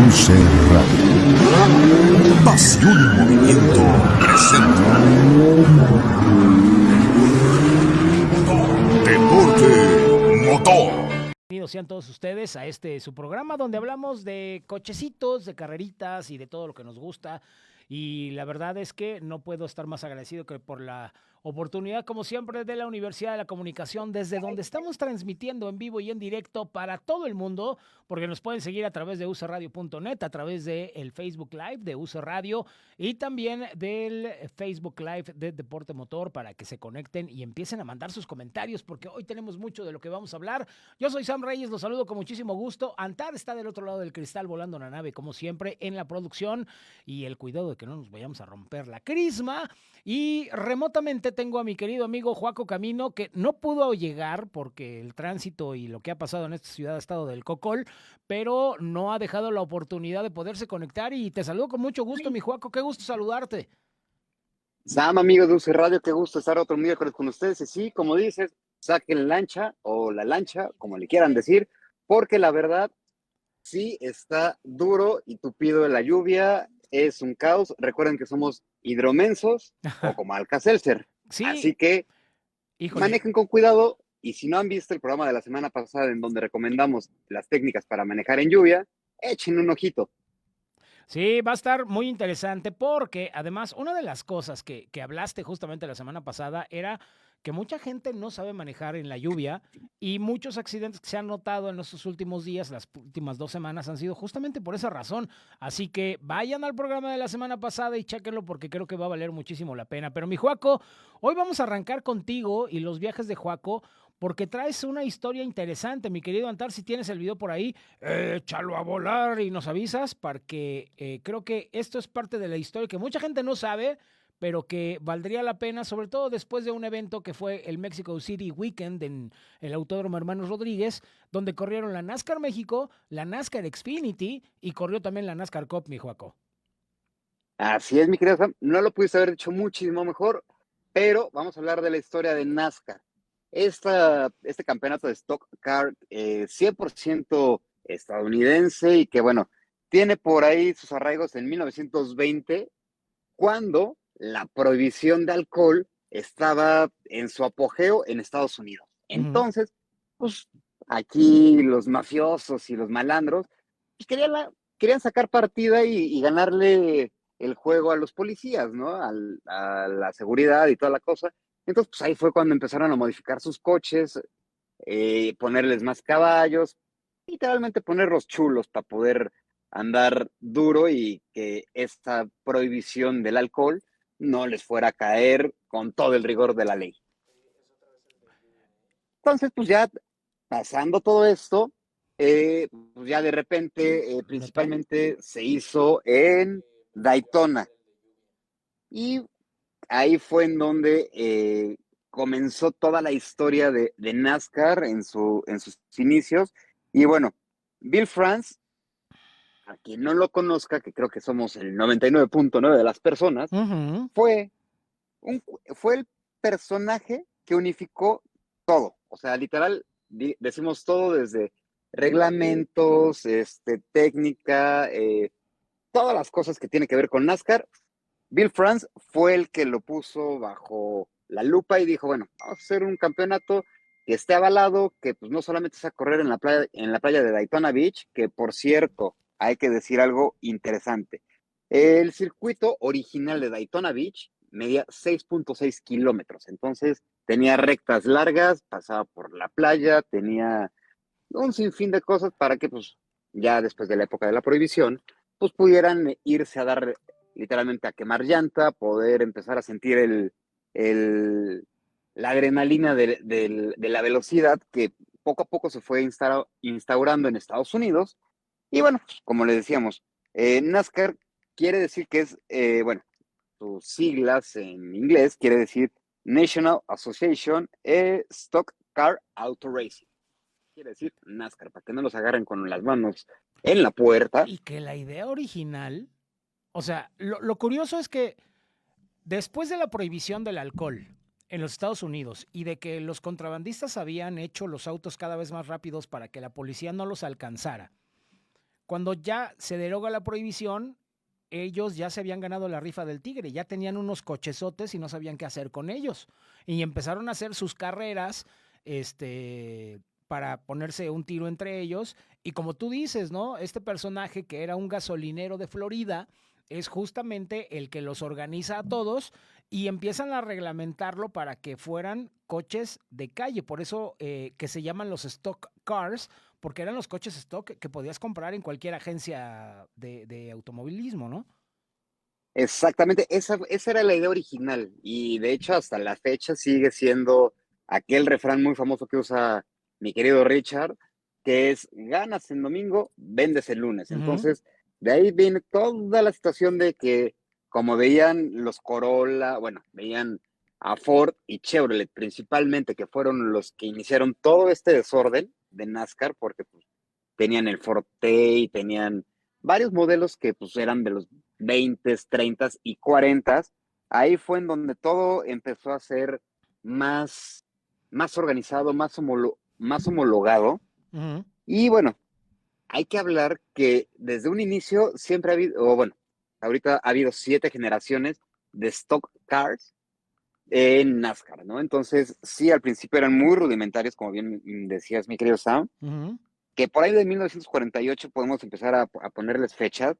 UC Radio. Pasión en movimiento presenta Deporte Motor. Bienvenidos sean todos ustedes a su programa donde hablamos de cochecitos, de carreritas y de todo lo que nos gusta. Y la verdad es que no puedo estar más agradecido que por la oportunidad, como siempre, de la Universidad de la Comunicación, desde donde estamos transmitiendo en vivo y en directo para todo el mundo, porque nos pueden seguir a través de ucradio.net, a través del Facebook Live de UC Radio y también del Facebook Live de Deporte Motor, para que se conecten y empiecen a mandar sus comentarios, porque hoy tenemos mucho de lo que vamos a hablar. Yo soy Sam Reyes, los saludo con muchísimo gusto. Antar está del otro lado del cristal volando una nave, como siempre, en la producción y el cuidado de que no nos vayamos a romper la crisma. Y remotamente tengo a mi querido amigo Joaco Camino, que no pudo llegar porque el tránsito y lo que ha pasado en esta ciudad ha estado del cocol, pero no ha dejado la oportunidad de poderse conectar. Y te saludo con mucho gusto, mi Joaco, qué gusto saludarte. Sam, amigos de UC Radio, qué gusto estar otro miércoles con ustedes. Y sí, como dices, saquen lancha o la lancha, como le quieran decir, porque la verdad sí está duro y tupido en la lluvia, es un caos. Recuerden que somos hidromensos o como Alka-Seltzer. Sí, Así que híjole. manejen con cuidado, y si no han visto el programa de la semana pasada en donde recomendamos las técnicas para manejar en lluvia, echen un ojito. Sí, va a estar muy interesante porque además una de las cosas que hablaste justamente la semana pasada era que mucha gente no sabe manejar en la lluvia y muchos accidentes que se han notado en estos últimos días, las últimas 2 semanas, han sido justamente por esa razón. Así que vayan al programa de la semana pasada y chéquenlo porque creo que va a valer muchísimo la pena. Pero mi Joaco, hoy vamos a arrancar contigo y los viajes de Joaco porque traes una historia interesante, mi querido Antar. Si tienes el video por ahí, échalo a volar y nos avisas, porque creo que esto es parte de la historia que mucha gente no sabe, pero que valdría la pena, sobre todo después de un evento que fue el Mexico City Weekend en el Autódromo Hermanos Rodríguez, donde corrieron la NASCAR México, la NASCAR Xfinity y corrió también la NASCAR Cup, mi Joaco. Así es, mi querido Sam, no lo pudiste haber hecho muchísimo mejor, pero vamos a hablar de la historia de NASCAR. Este campeonato de Stock Car 100% estadounidense y que, bueno, tiene por ahí sus arraigos en 1920, cuando la prohibición de alcohol estaba en su apogeo en Estados Unidos. Uh-huh. Entonces, pues aquí los mafiosos y los malandros pues, querían sacar partida y ganarle el juego a los policías, ¿no? A la seguridad y toda la cosa. Entonces, pues ahí fue cuando empezaron a modificar sus coches, ponerles más caballos, literalmente ponerlos chulos para poder andar duro y que esta prohibición del alcohol no les fuera a caer con todo el rigor de la ley. Entonces, pues ya pasando todo esto, pues ya de repente, principalmente se hizo en Daytona. Y ahí fue en donde comenzó toda la historia de NASCAR en sus inicios. Y bueno, Bill France, a quien no lo conozca, que creo que somos el 99.9 de las personas, Uh-huh. fue, fue el personaje que unificó todo. O sea, literal, decimos todo desde reglamentos, técnica, todas las cosas que tienen que ver con NASCAR. Bill France fue el que lo puso bajo la lupa y dijo, bueno, vamos a hacer un campeonato que esté avalado, que pues no solamente sea correr en la playa de Daytona Beach, que por cierto, hay que decir algo interesante. El circuito original de Daytona Beach medía 6.6 kilómetros, entonces tenía rectas largas, pasaba por la playa, tenía un sinfín de cosas para que pues ya después de la época de la prohibición, pues pudieran irse a dar literalmente a quemar llanta, poder empezar a sentir la adrenalina de la velocidad que poco a poco se fue instaurando en Estados Unidos. Y bueno, como le decíamos, NASCAR quiere decir que es, bueno, sus siglas en inglés quiere decir National Association Stock Car Auto Racing. Quiere decir NASCAR, para que no los agarren con las manos en la puerta. Y que la idea original, o sea, lo curioso es que después de la prohibición del alcohol en los Estados Unidos y de que los contrabandistas habían hecho los autos cada vez más rápidos para que la policía no los alcanzara, cuando ya se deroga la prohibición, ellos ya se habían ganado la rifa del tigre, ya tenían unos cochezotes y no sabían qué hacer con ellos. Y empezaron a hacer sus carreras, para ponerse un tiro entre ellos. Y como tú dices, ¿no? Este personaje que era un gasolinero de Florida es justamente el que los organiza a todos y empiezan a reglamentarlo para que fueran coches de calle. Por eso que se llaman los stock cars, porque eran los coches stock que podías comprar en cualquier agencia de automovilismo, ¿no? Exactamente, esa era la idea original y de hecho hasta la fecha sigue siendo aquel refrán muy famoso que usa mi querido Richard, que es ganas en domingo, vendes el lunes. Ujú. Entonces, de ahí viene toda la situación de que como veían los Corolla, bueno, veían a Ford y Chevrolet principalmente, que fueron los que iniciaron todo este desorden de NASCAR, porque pues, tenían el Forte y tenían varios modelos que pues eran de los 20, 30 y 40. Ahí fue en donde todo empezó a ser más organizado, más homologado. Ujú. Y bueno, hay que hablar que desde un inicio siempre ha habido, o bueno, ahorita ha habido 7 generaciones de stock cars en NASCAR, ¿no? Entonces, sí, al principio eran muy rudimentarios, como bien decías, mi querido Sam, Ujú. que por ahí de 1948 podemos empezar a ponerles fechas,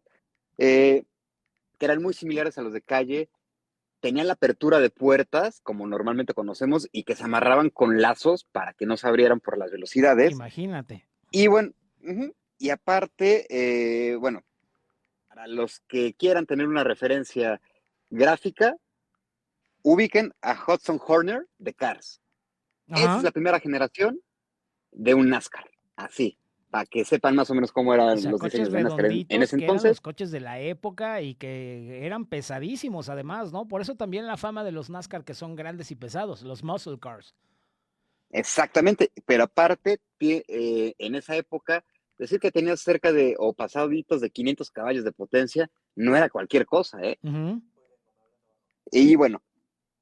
eh, que eran muy similares a los de calle, tenían la apertura de puertas, como normalmente conocemos, y que se amarraban con lazos para que no se abrieran por las velocidades. Imagínate. Y bueno, y aparte, bueno, para los que quieran tener una referencia gráfica, ubiquen a Hudson Horner de Cars. Esa es Ajá. la primera generación de un NASCAR, así, para que sepan más o menos cómo O eran sea, los coches diseños de NASCAR en redonditos ese que eran los entonces. coches de la época y que eran pesadísimos además, ¿no? Por eso también la fama de los NASCAR que son grandes y pesados, los muscle cars. Exactamente, pero aparte, en esa época, decir que tenías cerca de, o pasaditos de 500 caballos de potencia, no era cualquier cosa, ¿eh? Ujú. Y bueno,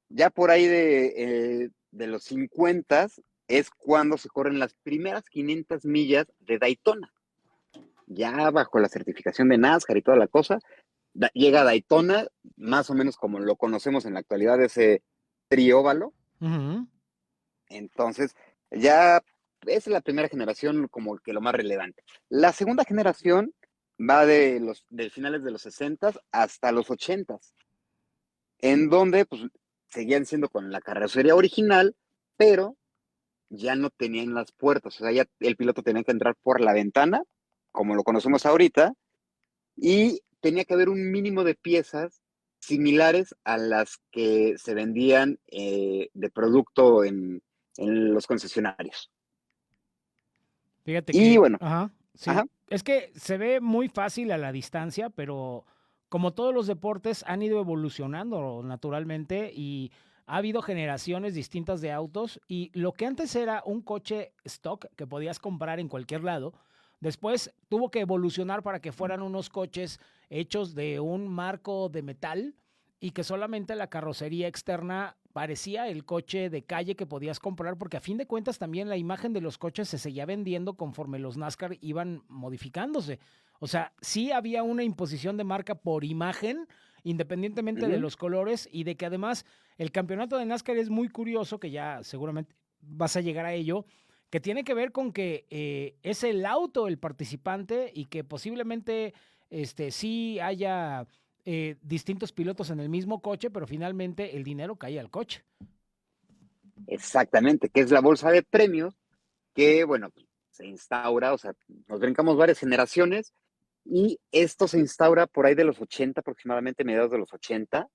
ya por ahí de los 50 es cuando se corren las primeras 500 millas de Daytona. Ya bajo la certificación de NASCAR y toda la cosa, llega a Daytona, más o menos como lo conocemos en la actualidad, ese trióvalo. Ujú. Entonces, ya es la primera generación como que lo más relevante. La segunda generación va de finales de los 60 hasta los 80, en donde pues, seguían siendo con la carrocería original, pero ya no tenían las puertas, o sea, ya el piloto tenía que entrar por la ventana, como lo conocemos ahorita, y tenía que haber un mínimo de piezas similares a las que se vendían de producto en los concesionarios. Fíjate Y que, bueno, ajá, ajá, sí. Es que se ve muy fácil a la distancia, pero como todos los deportes han ido evolucionando naturalmente y ha habido generaciones distintas de autos y lo que antes era un coche stock que podías comprar en cualquier lado, después tuvo que evolucionar para que fueran unos coches hechos de un marco de metal y que solamente la carrocería externa parecía el coche de calle que podías comprar, porque a fin de cuentas también la imagen de los coches se seguía vendiendo conforme los NASCAR iban modificándose. O sea, sí había una imposición de marca por imagen, independientemente de ujú, los colores, y de que además el campeonato de NASCAR es muy curioso, que ya seguramente vas a llegar a ello, que tiene que ver con que es el auto el participante y que posiblemente sí haya distintos pilotos en el mismo coche, pero finalmente el dinero cae al coche. exactamente, que es la bolsa de premios que, bueno, pues, se instaura, o sea, nos brincamos varias generaciones y esto se instaura por ahí de los 80 aproximadamente, mediados de los 80,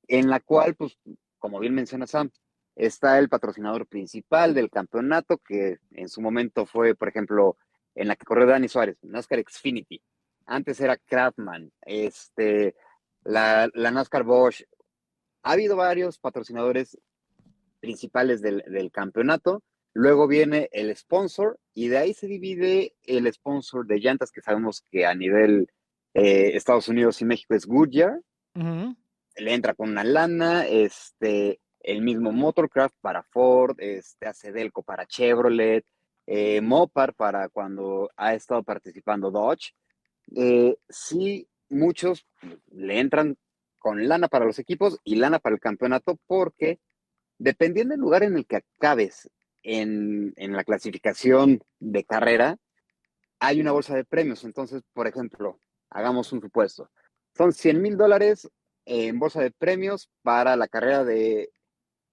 en la cual, pues, como bien menciona Sam, está el patrocinador principal del campeonato, que en su momento fue, por ejemplo, en la que corrió Dani Suárez, NASCAR Xfinity. Antes era Craftman, la NASCAR Bosch. Ha habido varios patrocinadores principales del campeonato. Luego viene el sponsor y de ahí se divide el sponsor de llantas, que sabemos que a nivel Estados Unidos y México es Goodyear. Uh -huh. Le entra con una lana, el mismo Motorcraft para Ford, hace Delco para Chevrolet, Mopar para cuando ha estado participando Dodge. Sí, muchos le entran con lana para los equipos y lana para el campeonato porque dependiendo del lugar en el que acabes en la clasificación de carrera, hay una bolsa de premios. Entonces, por ejemplo, hagamos un supuesto. Son $100,000 en bolsa de premios para la carrera de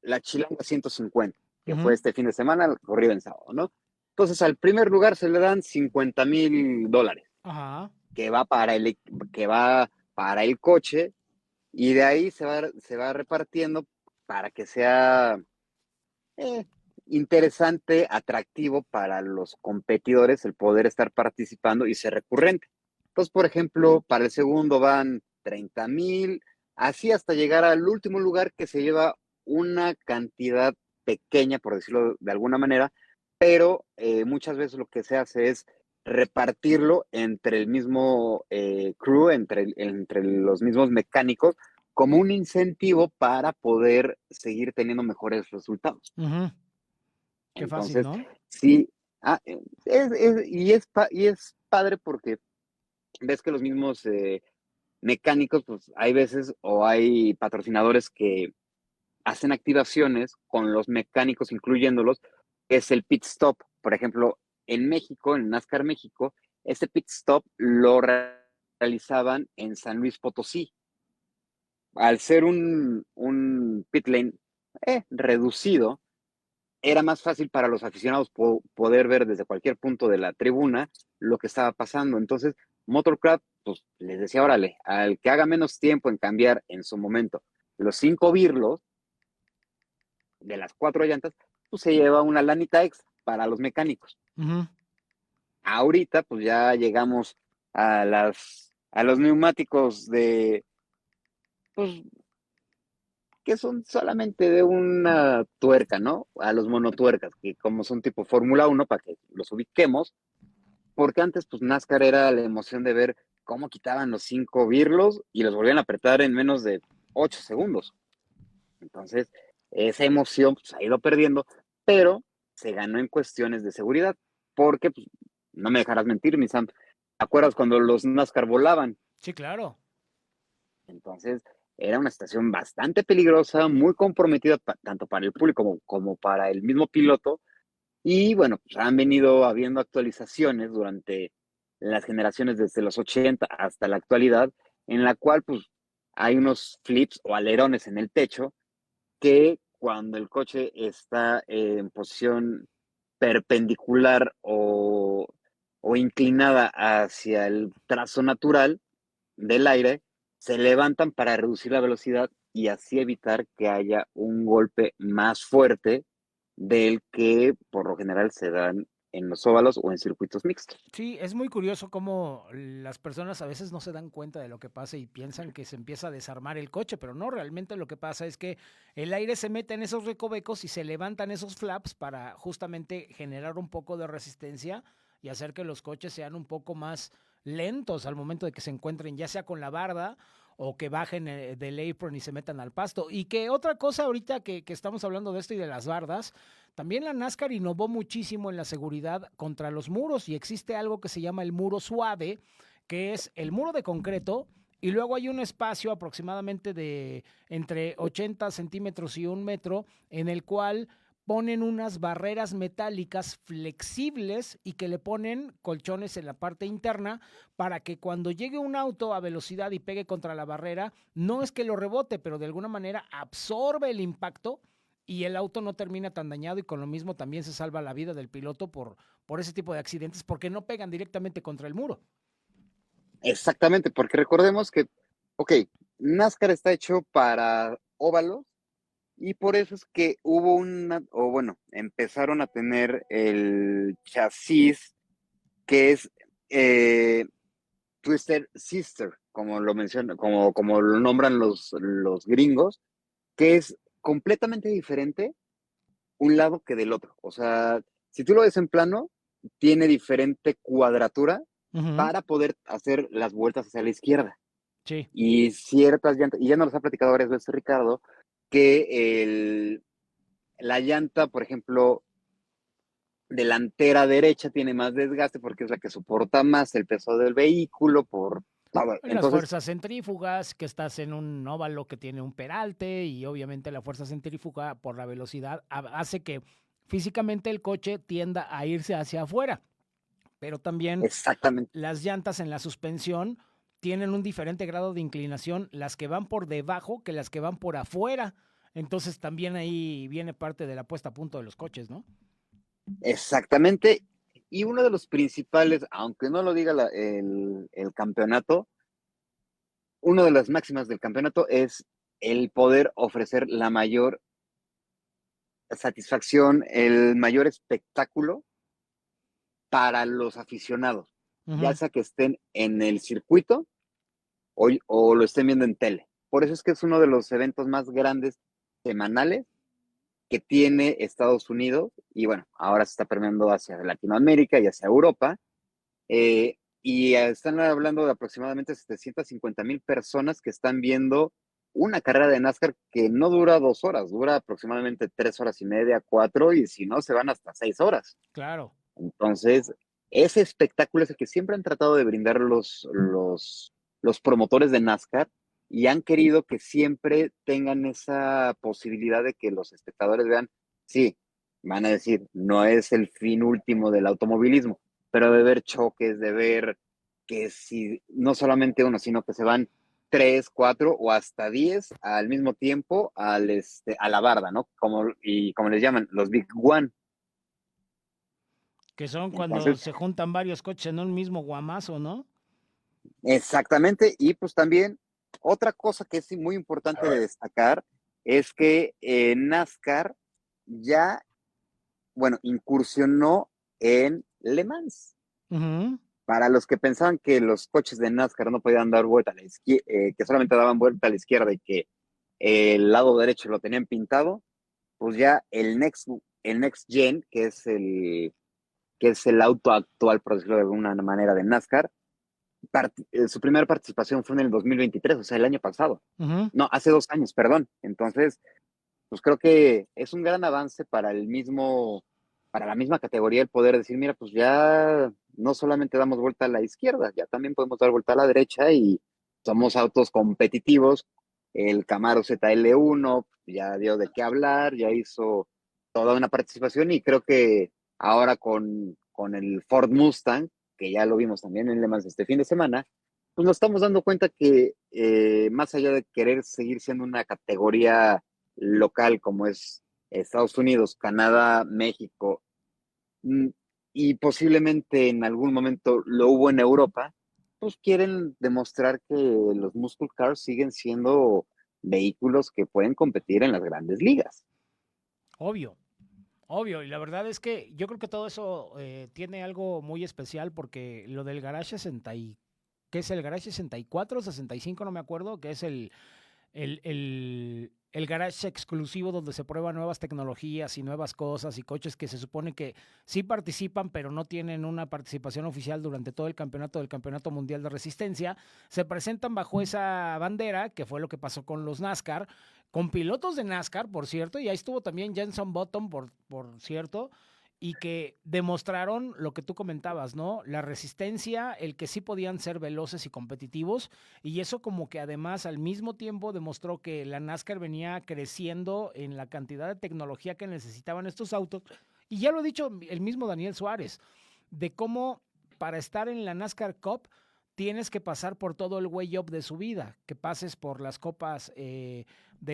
la Chilanga 150, que fue Ujú. este fin de semana, corrido en sábado, ¿no? Entonces, al primer lugar se le dan $50,000 Ajá. que va para que va para el coche y de ahí se va repartiendo para que sea eh, interesante, atractivo para los competidores el poder estar participando y ser recurrente. Entonces, por ejemplo, para el segundo van 30,000, así hasta llegar al último lugar que se lleva una cantidad pequeña, por decirlo de alguna manera, pero muchas veces lo que se hace es repartirlo entre el mismo crew, entre los mismos mecánicos, como un incentivo para poder seguir teniendo mejores resultados. Ujú. Qué fácil, Entonces, ¿no? sí, y es padre porque ves que los mismos mecánicos, pues hay veces o hay patrocinadores que hacen activaciones con los mecánicos, incluyéndolos, que es el pit stop. Por ejemplo, en México, en NASCAR México, ese pit stop lo realizaban en San Luis Potosí. Al ser un pit lane reducido, era más fácil para los aficionados poder ver desde cualquier punto de la tribuna lo que estaba pasando. Entonces, Motorcraft, pues les decía, órale, al que haga menos tiempo en cambiar en su momento los 5 birlos de las 4 llantas, pues se lleva una lanita extra para los mecánicos. Ujú. Ahorita, pues ya llegamos a los neumáticos pues, que son solamente de una tuerca, ¿no? A los monotuercas, que como son tipo Fórmula 1, para que los ubiquemos, porque antes, pues NASCAR era la emoción de ver cómo quitaban los 5 birlos y los volvían a apretar en menos de 8 segundos. Entonces, esa emoción pues, ha ido perdiendo, pero se ganó en cuestiones de seguridad, porque pues, no me dejarás mentir, mi Sam. ¿Te acuerdas cuando los NASCAR volaban? Sí, claro. Entonces, era una situación bastante peligrosa, muy comprometida tanto para el público como para el mismo piloto. Y bueno, pues han venido habiendo actualizaciones durante las generaciones desde los 80 hasta la actualidad, en la cual pues hay unos flips o alerones en el techo que cuando el coche está en posición perpendicular o inclinada hacia el trazo natural del aire, se levantan para reducir la velocidad y así evitar que haya un golpe más fuerte del que por lo general se dan en los óvalos o en circuitos mixtos. Sí, es muy curioso cómo las personas a veces no se dan cuenta de lo que pasa y piensan que se empieza a desarmar el coche, pero no, realmente lo que pasa es que el aire se mete en esos recovecos y se levantan esos flaps para justamente generar un poco de resistencia y hacer que los coches sean un poco más lentos al momento de que se encuentren ya sea con la barda o que bajen del apron y se metan al pasto. Y que otra cosa ahorita que estamos hablando de esto y de las bardas, también la NASCAR innovó muchísimo en la seguridad contra los muros y existe algo que se llama el muro suave, que es el muro de concreto y luego hay un espacio aproximadamente de entre 80 centímetros y 1 metro en el cual ponen unas barreras metálicas flexibles y que le ponen colchones en la parte interna para que cuando llegue un auto a velocidad y pegue contra la barrera, no es que lo rebote, pero de alguna manera absorbe el impacto y el auto no termina tan dañado y con lo mismo también se salva la vida del piloto por ese tipo de accidentes porque no pegan directamente contra el muro. Exactamente, porque recordemos que, ok, NASCAR está hecho para óvalos y por eso es que o bueno, empezaron a tener el chasis que es eh, Twister Sister, como lo mencionan, como lo nombran los gringos, que es completamente diferente un lado que del otro. O sea, si tú lo ves en plano, tiene diferente cuadratura Ujú. para poder hacer las vueltas hacia la izquierda. Sí. Y ciertas llantas, y ya nos lo ha platicado varias veces Ricardo, que la llanta, por ejemplo, delantera derecha tiene más desgaste porque es la que soporta más el peso del vehículo por todo. Las Entonces, fuerzas centrífugas, que estás en un óvalo que tiene un peralte y obviamente la fuerza centrífuga por la velocidad hace que físicamente el coche tienda a irse hacia afuera, pero también exactamente, las llantas en la suspensión tienen un diferente grado de inclinación, las que van por debajo que las que van por afuera. Entonces también ahí viene parte de la puesta a punto de los coches, ¿no? exactamente. Y uno de los principales, aunque no lo diga el campeonato, una de las máximas del campeonato es el poder ofrecer la mayor satisfacción, el mayor espectáculo para los aficionados, ya Ujú. sea que estén en el circuito o lo estén viendo en tele. Por eso es que es uno de los eventos más grandes semanales que tiene Estados Unidos y bueno, ahora se está permeando hacia Latinoamérica y hacia Europa. Y están hablando de aproximadamente 750,000 personas que están viendo una carrera de NASCAR que no dura 2 horas, dura aproximadamente 3 horas y media, 4, y si no, se van hasta 6 horas. Claro. Entonces, ese espectáculo es el que siempre han tratado de brindar los promotores de NASCAR y han querido que siempre tengan esa posibilidad de que los espectadores vean, sí, van a decir, no es el fin último del automovilismo, pero de ver choques, de ver que si no solamente uno, sino que se van 3, 4 o hasta 10 al mismo tiempo a la barda, ¿no? Como les llaman, los Big One. Que son cuando Entonces, se juntan varios coches en un mismo guamazo, ¿no? exactamente, y pues también otra cosa que es muy importante de destacar es que NASCAR ya, bueno, incursionó en Le Mans. Ujú. Para los que pensaban que los coches de NASCAR no podían dar vuelta a la izquierda, que solamente daban vuelta a la izquierda y que el lado derecho lo tenían pintado, pues ya el Next Gen, que es el auto actual, por decirlo de alguna manera, de NASCAR, su primera participación fue en el 2023, o sea, el año pasado. Ujú. No, hace 2 años, perdón. Entonces, pues creo que es un gran avance para la misma categoría el poder decir, mira, pues ya no solamente damos vuelta a la izquierda, ya también podemos dar vuelta a la derecha y somos autos competitivos. El Camaro ZL1 ya dio de qué hablar, ya hizo toda una participación y creo que ahora con el Ford Mustang, que ya lo vimos también en Le Mans este fin de semana, pues nos estamos dando cuenta que más allá de querer seguir siendo una categoría local como es Estados Unidos, Canadá, México, mm, y posiblemente en algún momento lo hubo en Europa, pues quieren demostrar que los muscle cars siguen siendo vehículos que pueden competir en las grandes ligas. Obvio, obvio. Y la verdad es que yo creo que todo eso tiene algo muy especial porque lo del Garage 60 ¿qué es el Garage 64, 65, no me acuerdo, que es el garage exclusivo donde se prueban nuevas tecnologías y nuevas cosas y coches que se supone que sí participan, pero no tienen una participación oficial durante todo el campeonato del Campeonato Mundial de Resistencia, se presentan bajo esa bandera, que fue lo que pasó con los NASCAR, con pilotos de NASCAR, por cierto, y ahí estuvo también Jenson Button, por cierto, y que demostraron lo que tú comentabas, ¿no? La resistencia, el que sí podían ser veloces y competitivos, y eso como que además al mismo tiempo demostró que la NASCAR venía creciendo en la cantidad de tecnología que necesitaban estos autos. Y ya lo ha dicho el mismo Daniel Suárez, de cómo para estar en la NASCAR Cup tienes que pasar por todo el way up de su vida, que pases por las copas de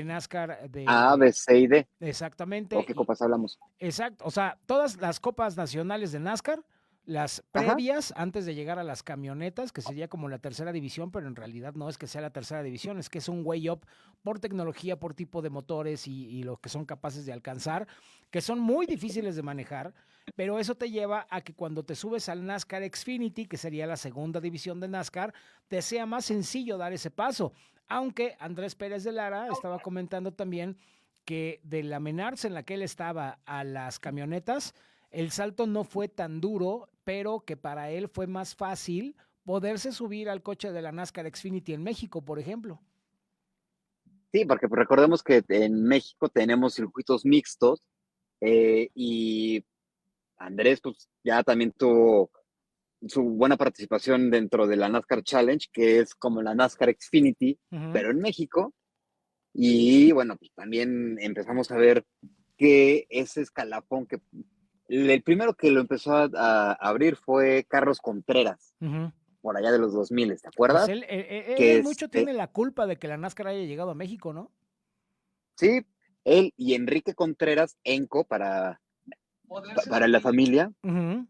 NASCAR A, B, C y D. ¿O exactamente, qué y copas hablamos? exacto, o sea, todas las copas nacionales de NASCAR, las Ajá. previas antes de llegar a las camionetas, que sería como la tercera división, pero en realidad no es que sea la tercera división, es que es un way up por tecnología, por tipo de motores y lo que son capaces de alcanzar, que son muy difíciles de manejar, pero eso te lleva a que cuando te subes al NASCAR Xfinity, que sería la segunda división de NASCAR, te sea más sencillo dar ese paso. Aunque Andrés Pérez de Lara estaba comentando también que de la Menards en la que él estaba a las camionetas, el salto no fue tan duro, pero que para él fue más fácil poderse subir al coche de la NASCAR Xfinity en México, por ejemplo. Sí, porque pues, recordemos que en México tenemos circuitos mixtos y Andrés, pues ya también tuvo su buena participación dentro de la NASCAR Challenge, que es como la NASCAR Xfinity, Ujú, pero en México. Y bueno, pues también empezamos a ver que ese escalafón que el primero que lo empezó a abrir fue Carlos Contreras, ujú. por allá de los 2000, ¿te Pues acuerdas? él Que en mucho tiene la culpa de que la NASCAR haya llegado a México, ¿no? sí, él y Enrique Contreras, Enco, para la familia, Ujú.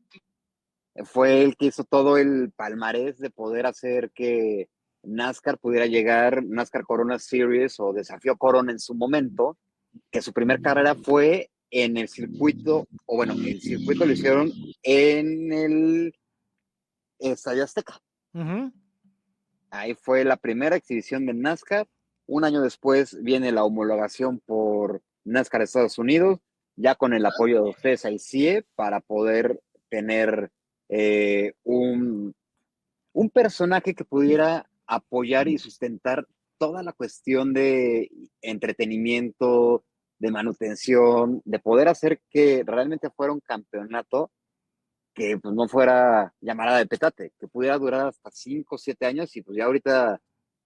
fue el que hizo todo el palmarés de poder hacer que NASCAR pudiera llegar, NASCAR Corona Series o Desafío Corona en su momento, que su primer carrera fue en el circuito, o bueno, el circuito lo hicieron en el Estadio Azteca. Ujú. Ahí fue la primera exhibición de NASCAR. Un año después viene la homologación por NASCAR Estados Unidos, ya con el apoyo de CESA y CIE para poder tener un personaje que pudiera apoyar y sustentar toda la cuestión de entretenimiento, de manutención, de poder hacer que realmente fuera un campeonato que pues, no fuera llamada de petate, que pudiera durar hasta 5 o 7 años y pues ya ahorita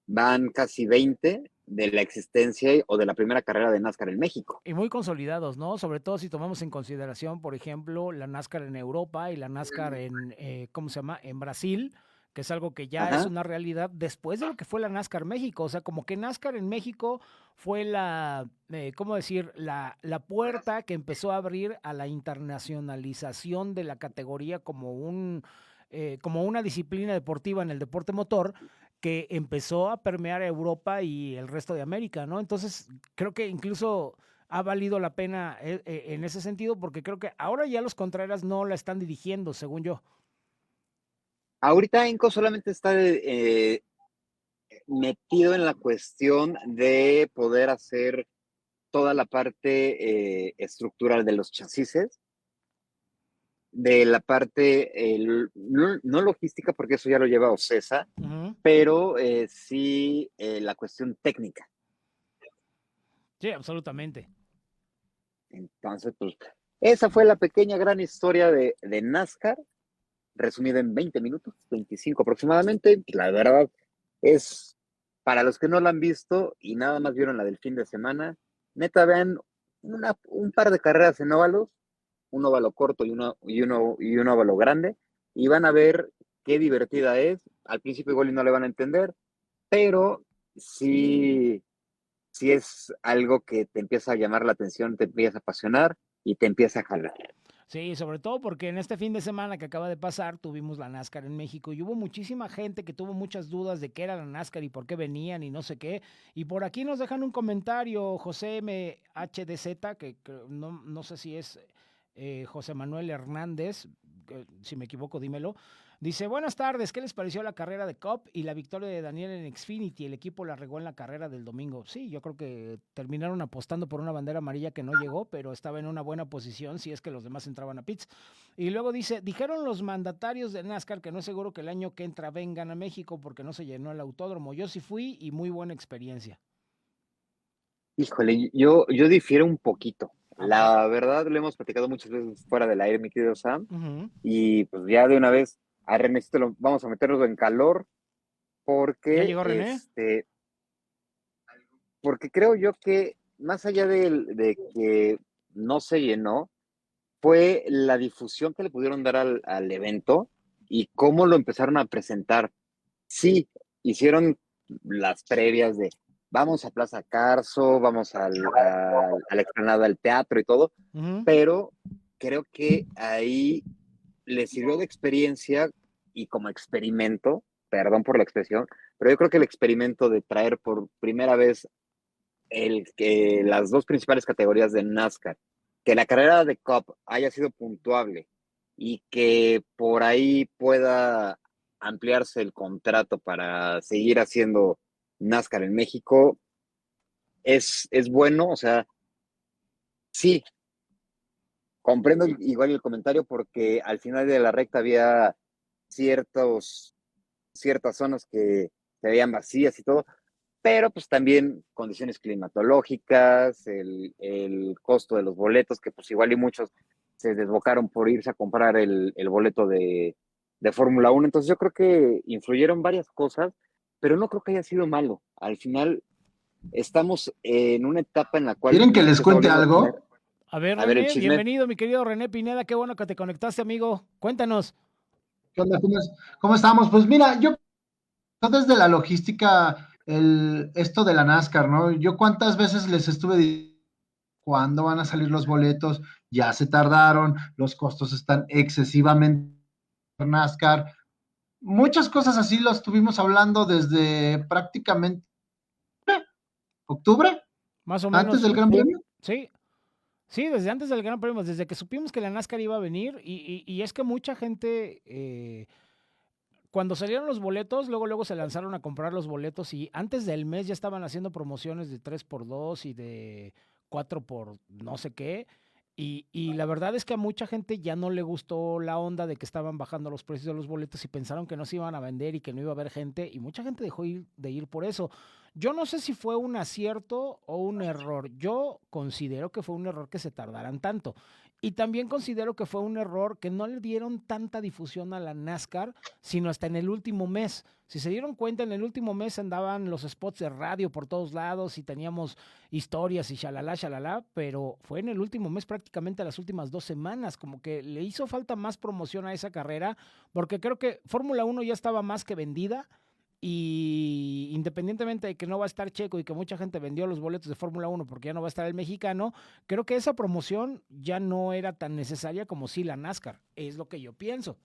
van casi 20 de la existencia o de la primera carrera de NASCAR en México. Y muy consolidados, ¿no? Sobre todo si tomamos en consideración, por ejemplo, la NASCAR en Europa y la NASCAR en, ¿cómo se llama? En Brasil, que es algo que ya es Ajá. una realidad después de lo que fue la NASCAR México. O sea, como que NASCAR en México fue la, ¿cómo decir? La puerta que empezó a abrir a la internacionalización de la categoría como una disciplina deportiva en el deporte motor que empezó a permear a Europa y el resto de América, ¿no? Entonces, creo que incluso ha valido la pena en ese sentido, porque creo que ahora ya los Contreras no la están dirigiendo, según yo. Ahorita Enco solamente está metido en la cuestión de poder hacer toda la parte estructural de los chasis, de la parte no logística, porque eso ya lo lleva Ocesa, Ujú. pero sí la cuestión técnica. Sí, absolutamente. Entonces, pues, esa fue la pequeña gran historia de NASCAR, resumida en 20 minutos, 25 aproximadamente. La verdad es, para los que no la han visto y nada más vieron la del fin de semana, neta vean un par de carreras en óvalos, un óvalo corto y un óvalo grande, y van a ver qué divertida es. Al principio igual y no le van a entender, pero sí, sí es algo que te empieza a llamar la atención, te empieza a apasionar y te empieza a jalar. Sí, sobre todo porque en este fin de semana que acaba de pasar tuvimos la NASCAR en México y hubo muchísima gente que tuvo muchas dudas de qué era la NASCAR y por qué venían y no sé qué. Y por aquí nos dejan un comentario, José MHDZ, que no sé si es José Manuel Hernández, si me equivoco, dímelo. Dice, buenas tardes, ¿qué les pareció la carrera de Cup y la victoria de Daniel en Xfinity? El equipo la regó en la carrera del domingo. Sí, yo creo que terminaron apostando por una bandera amarilla que no llegó, pero estaba en una buena posición si es que los demás entraban a pits. Y luego dice, dijeron los mandatarios de NASCAR que no es seguro que el año que entra vengan a México porque no se llenó el autódromo. Yo sí fui y muy buena experiencia. Híjole, yo difiero un poquito. A ver. La verdad, lo hemos platicado muchas veces fuera del aire, mi querido Sam, Ujú. y pues ya de una vez a Renécito lo vamos a meterlo en calor ¿Ya porque, llegó René? porque creo yo que más allá de que no se llenó, fue la difusión que le pudieron dar al evento y cómo lo empezaron a presentar. Sí, hicieron las previas de vamos a Plaza Carso, vamos a la explanada del teatro y todo, Ujú. pero creo que ahí les sirvió de experiencia y como experimento, perdón por la expresión, pero yo creo que el experimento de traer por primera vez que las dos principales categorías de NASCAR, que la carrera de Cup haya sido puntuable y que por ahí pueda ampliarse el contrato para seguir haciendo NASCAR en México, es bueno, o sea, sí, comprendo igual el comentario porque al final de la recta había ciertos, ciertas zonas que se veían vacías y todo, pero pues también condiciones climatológicas, el costo de los boletos, que pues igual y muchos se desbocaron por irse a comprar el boleto de Fórmula 1. Entonces yo creo que influyeron varias cosas, pero no creo que haya sido malo. Al final estamos en una etapa en la cual ¿Quieren que ya les se está cuente volviendo a algo? tener. A ver, A ver, el René, chisme. bienvenido, mi querido René Pineda. Qué bueno que te conectaste, amigo. Cuéntanos. ¿Qué onda, Finas? ¿Cómo estamos? Pues mira, yo desde la logística, esto de la NASCAR, ¿no? Yo cuántas veces les estuve diciendo cuándo van a salir los boletos, ya se tardaron, los costos están excesivamente en NASCAR. Muchas cosas así lo estuvimos hablando desde prácticamente octubre, Más o antes menos. del Gran Sí, Premio. Sí. Sí, desde antes del Gran Premio, desde que supimos que la NASCAR iba a venir, y es que mucha gente, cuando salieron los boletos, luego se lanzaron a comprar los boletos y antes del mes ya estaban haciendo promociones de 3x2 y de 4 por no sé qué. Y la verdad es que a mucha gente ya no le gustó la onda de que estaban bajando los precios de los boletos y pensaron que no se iban a vender y que no iba a haber gente y mucha gente dejó de ir por eso. Yo no sé si fue un acierto o un error. Yo considero que fue un error que se tardaran tanto. Y también considero que fue un error que no le dieron tanta difusión a la NASCAR, sino hasta en el último mes. Si se dieron cuenta, en el último mes andaban los spots de radio por todos lados y teníamos historias y shalala, pero fue en el último mes, prácticamente las últimas 2 semanas, como que le hizo falta más promoción a esa carrera, porque creo que Fórmula 1 ya estaba más que vendida. Y independientemente de que no va a estar Checo y que mucha gente vendió los boletos de Fórmula 1 porque ya no va a estar el mexicano, creo que esa promoción ya no era tan necesaria como si la NASCAR. Es lo que yo pienso.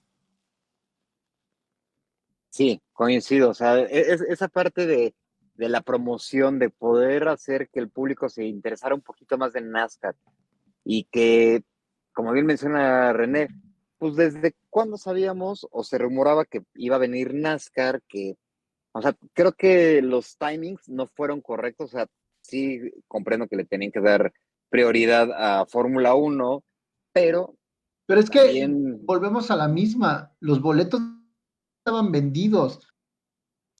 sí, coincido. O sea, esa parte de la promoción, de poder hacer que el público se interesara un poquito más en NASCAR y que, como bien menciona René, pues desde cuándo sabíamos o se rumoraba que iba a venir NASCAR, que, o sea, creo que los timings no fueron correctos. O sea, sí comprendo que le tenían que dar prioridad a Fórmula 1, pero Pero es que también, volvemos a la misma, los boletos estaban vendidos.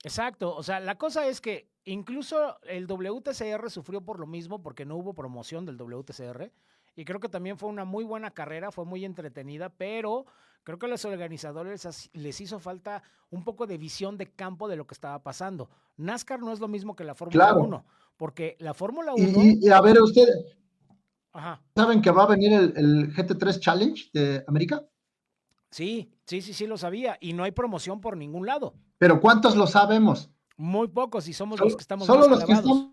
Exacto, o sea, la cosa es que incluso el WTCR sufrió por lo mismo porque no hubo promoción del WTCR y creo que también fue una muy buena carrera, fue muy entretenida, pero creo que a los organizadores les hizo falta un poco de visión de campo de lo que estaba pasando. NASCAR no es lo mismo que la Fórmula Claro. 1, porque la Fórmula Y, 1, y a ver, ¿ustedes ajá, saben que va a venir el GT3 Challenge de América? sí lo sabía y no hay promoción por ningún lado. Pero ¿cuántos lo sabemos? Muy pocos y somos los que estamos Solo más los que clavados.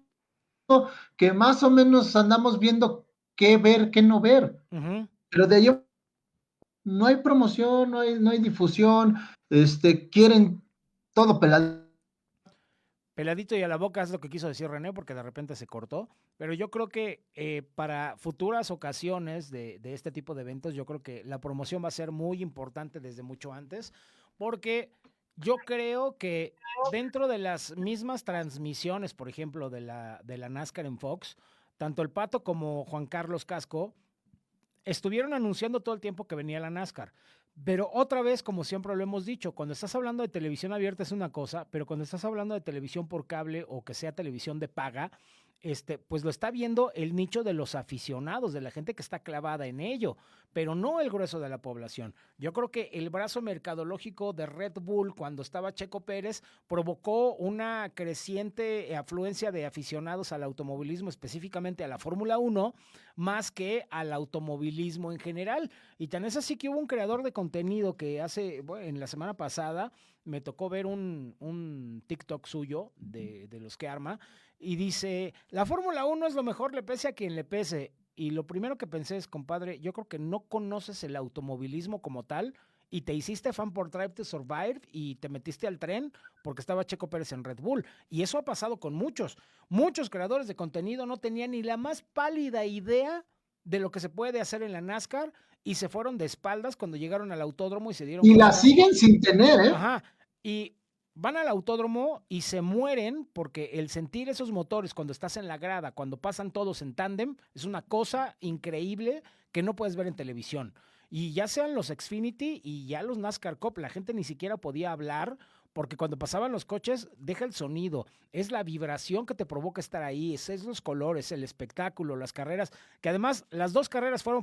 estamos, que más o menos andamos viendo qué ver, qué no ver. Ujú. Pero de ahí no hay promoción, no hay difusión, quieren todo pelado. Peladito y a la boca es lo que quiso decir René, porque de repente se cortó. Pero yo creo que para futuras ocasiones de este tipo de eventos, yo creo que la promoción va a ser muy importante desde mucho antes, porque yo creo que dentro de las mismas transmisiones, por ejemplo, de la NASCAR en Fox, tanto el Pato como Juan Carlos Casco estuvieron anunciando todo el tiempo que venía la NASCAR. Pero otra vez, como siempre lo hemos dicho, cuando estás hablando de televisión abierta es una cosa, pero cuando estás hablando de televisión por cable o que sea televisión de paga, pues lo está viendo el nicho de los aficionados, de la gente que está clavada en ello, pero no el grueso de la población. Yo creo que el brazo mercadológico de Red Bull cuando estaba Checo Pérez provocó una creciente afluencia de aficionados al automovilismo, específicamente a la Fórmula 1, más que al automovilismo en general. Y tan es así que hubo un creador de contenido que en la semana pasada, me tocó ver un TikTok suyo de los que arma, y dice, la Fórmula 1 es lo mejor, le pese a quien le pese. Y lo primero que pensé es, compadre, yo creo que no conoces el automovilismo como tal y te hiciste fan por Drive to Survive y te metiste al tren porque estaba Checo Pérez en Red Bull. Y eso ha pasado con muchos creadores de contenido no tenían ni la más pálida idea de lo que se puede hacer en la NASCAR y se fueron de espaldas cuando llegaron al autódromo y se dieron Y la cuenta. siguen sin tener, ¿eh? Ajá. Y van al autódromo y se mueren porque el sentir esos motores cuando estás en la grada, cuando pasan todos en tándem, es una cosa increíble que no puedes ver en televisión. Y ya sean los Xfinity y ya los NASCAR Cup, la gente ni siquiera podía hablar porque cuando pasaban los coches, deja el sonido, es la vibración que te provoca estar ahí, es los colores, el espectáculo, las carreras, que además las dos carreras fueron